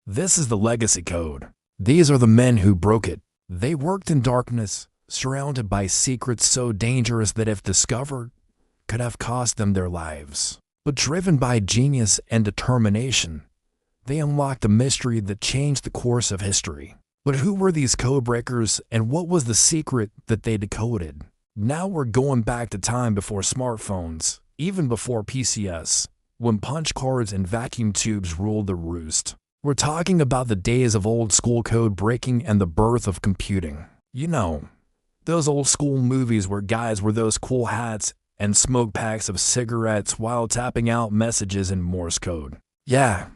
This is the legacy code. These are the men who broke it. They worked in darkness, surrounded by secrets so dangerous that if discovered, could have cost them their lives. But driven by genius and determination, they unlocked a mystery that changed the course of history. But who were these code breakers and what was the secret that they decoded? Now we're going back to time before smartphones, even before PCS, when punch cards and vacuum tubes ruled the roost. We're talking about the days of old school code breaking and the birth of computing. You know, those old school movies where guys wore those cool hats and smoked packs of cigarettes while tapping out messages in Morse code. Yeah,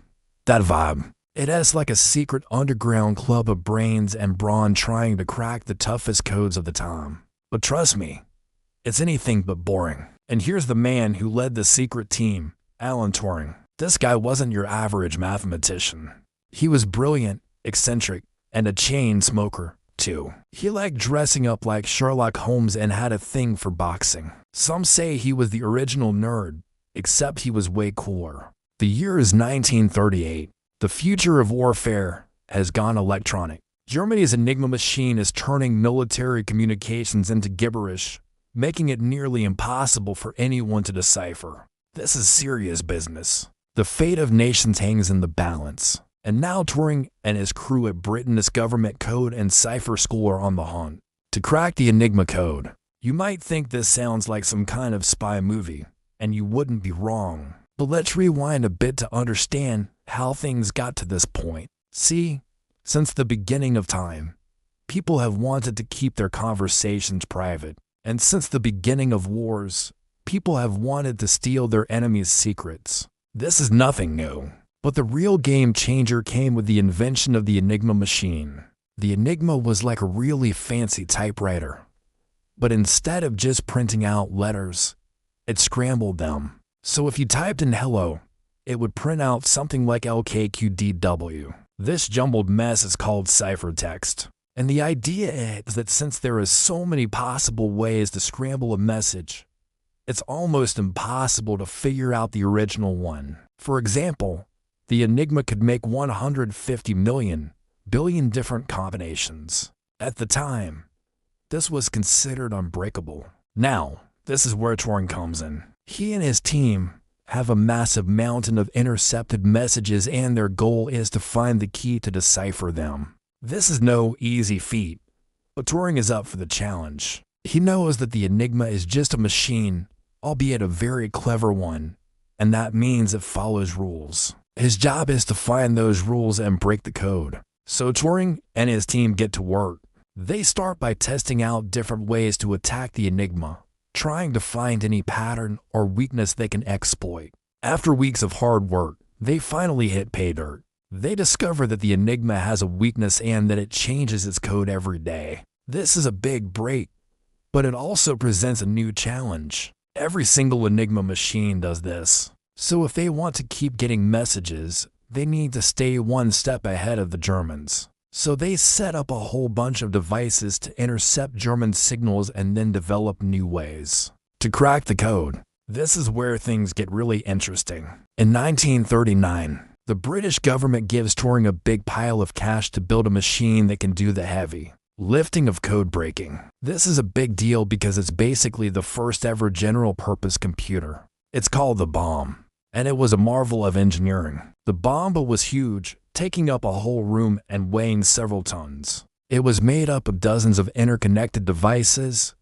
that vibe. It is like a secret underground club of brains and brawn trying to crack the toughest codes of the time. But trust me, it's anything but boring. And here's the man who led the secret team, Alan Turing. This guy wasn't your average mathematician. He was brilliant, eccentric, and a chain smoker, too. He liked dressing up like Sherlock Holmes and had a thing for boxing. Some say he was the original nerd, except he was way cooler. The year is 1938. The future of warfare has gone electronic. Germany's Enigma machine is turning military communications into gibberish, making it nearly impossible for anyone to decipher. This is serious business. The fate of nations hangs in the balance. And now Turing and his crew at Britain's government code and cipher school are on the hunt to crack the Enigma code. You might think this sounds like some kind of spy movie, and you wouldn't be wrong. But let's rewind a bit to understand how things got to this point. See, since the beginning of time, people have wanted to keep their conversations private. And since the beginning of wars, people have wanted to steal their enemies' secrets. This is nothing new. But the real game changer came with the invention of the Enigma machine. The Enigma was like a really fancy typewriter. But instead of just printing out letters, it scrambled them. So if you typed in hello, it would print out something like LKQDW. This jumbled mess is called ciphertext. And the idea is that since there is so many possible ways to scramble a message, it's almost impossible to figure out the original one. For example, the Enigma could make 150 billion different combinations. At the time, this was considered unbreakable. Now, this is where Turing comes in. He and his team have a massive mountain of intercepted messages, and their goal is to find the key to decipher them. This is no easy feat, but Turing is up for the challenge. He knows that the Enigma is just a machine, albeit a very clever one, and that means it follows rules. His job is to find those rules and break the code. So Turing and his team get to work. They start by testing out different ways to attack the Enigma, trying to find any pattern or weakness they can exploit. After weeks of hard work, they finally hit pay dirt. They discover that the Enigma has a weakness and that it changes its code every day. This is a big break, but it also presents a new challenge. Every single Enigma machine does this. So if they want to keep getting messages, they need to stay one step ahead of the Germans. So they set up a whole bunch of devices to intercept German signals and then develop new ways to crack the code. This is where things get really interesting. In 1939, the British government gives Turing a big pile of cash to build a machine that can do the heavy lifting of code breaking. This is a big deal because it's basically the first ever general-purpose computer. It's called the bomb, and it was a marvel of engineering. The bomb was huge, taking up a whole room and weighing several tons. It was made up of dozens of interconnected devices,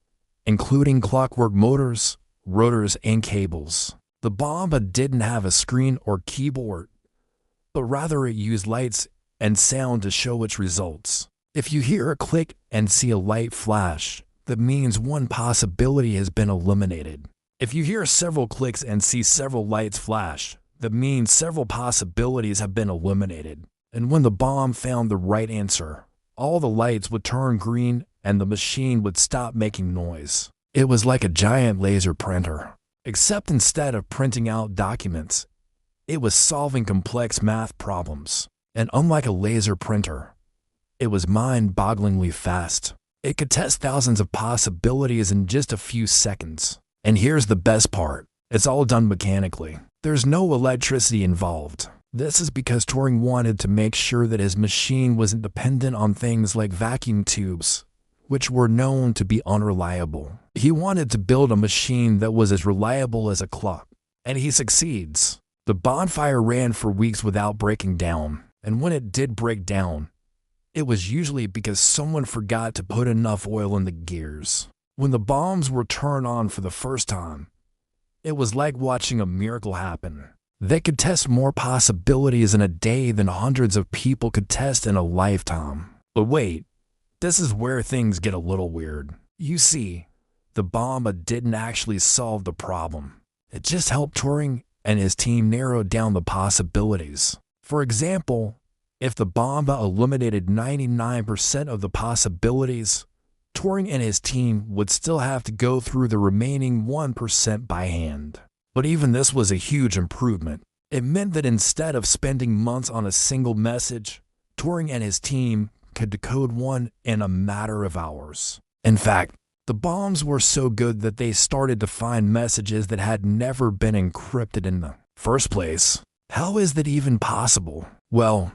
including clockwork motors, rotors, and cables. The bomb didn't have a screen or keyboard, but rather it used lights and sound to show its results. If you hear a click and see a light flash, that means one possibility has been eliminated. If you hear several clicks and see several lights flash, that means several possibilities have been eliminated. And when the bomb found the right answer, all the lights would turn green and the machine would stop making noise. It was like a giant laser printer, except instead of printing out documents, it was solving complex math problems. And unlike a laser printer, it was mind-bogglingly fast. It could test thousands of possibilities in just a few seconds. And here's the best part. It's all done mechanically. There's no electricity involved. This is because Turing wanted to make sure that his machine wasn't dependent on things like vacuum tubes, which were known to be unreliable. He wanted to build a machine that was as reliable as a clock, and he succeeds. The bonfire ran for weeks without breaking down, and when it did break down, it was usually because someone forgot to put enough oil in the gears. When the bombs were turned on for the first time, it was like watching a miracle happen. They could test more possibilities in a day than hundreds of people could test in a lifetime. But wait, this is where things get a little weird. You see, the bomb didn't actually solve the problem. It just helped Turing and his team narrow down the possibilities. For example, if the bomb eliminated 99% of the possibilities, Turing and his team would still have to go through the remaining 1% by hand. But even this was a huge improvement. It meant that instead of spending months on a single message, Turing and his team could decode one in a matter of hours. In fact, the bombs were so good that they started to find messages that had never been encrypted in the first place. How is that even possible? Well,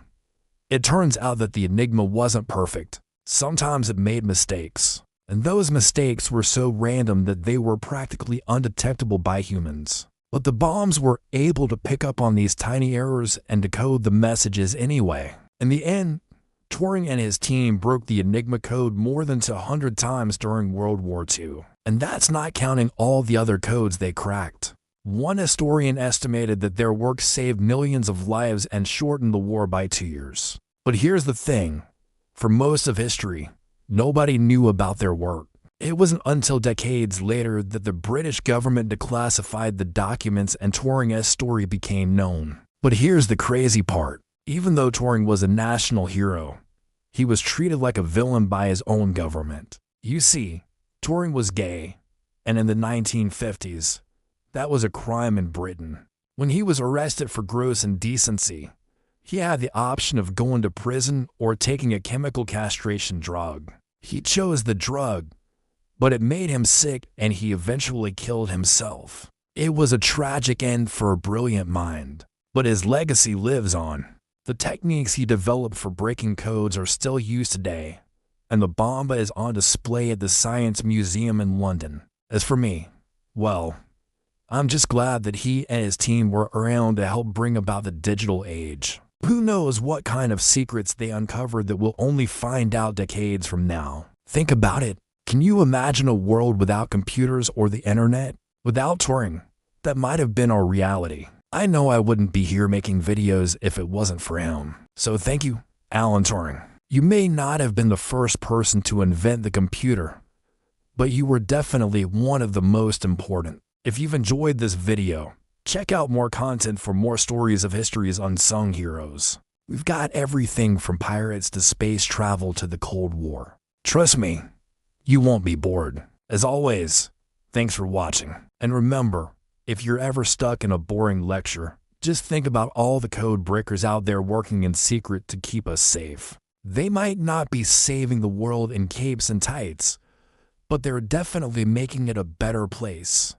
it turns out that the Enigma wasn't perfect. Sometimes it made mistakes, and those mistakes were so random that they were practically undetectable by humans. But the bombs were able to pick up on these tiny errors and decode the messages anyway. In the end, Turing and his team broke the Enigma code more than 100 times during World War II. And that's not counting all the other codes they cracked. One historian estimated that their work saved millions of lives and shortened the war by 2 years. But here's the thing. For most of history, nobody knew about their work. It wasn't until decades later that the British government declassified the documents and Turing's story became known. But here's the crazy part. Even though Turing was a national hero, he was treated like a villain by his own government. You see, Turing was gay, and in the 1950s, that was a crime in Britain. When he was arrested for gross indecency, he had the option of going to prison or taking a chemical castration drug. He chose the drug, but it made him sick and he eventually killed himself. It was a tragic end for a brilliant mind, but his legacy lives on. The techniques he developed for breaking codes are still used today, and the bomb is on display at the Science Museum in London. As for me, well, I'm just glad that he and his team were around to help bring about the digital age. Who knows what kind of secrets they uncovered that we'll only find out decades from now. Think about it. Can you imagine a world without computers or the internet? Without Turing, that might have been our reality. I know I wouldn't be here making videos if it wasn't for him. So thank you, Alan Turing. You may not have been the first person to invent the computer, but you were definitely one of the most important. If you've enjoyed this video, check out more content for more stories of history's unsung heroes. We've got everything from pirates to space travel to the Cold War. Trust me, you won't be bored. As always, thanks for watching. And remember, if you're ever stuck in a boring lecture, just think about all the code breakers out there working in secret to keep us safe. They might not be saving the world in capes and tights, but they're definitely making it a better place.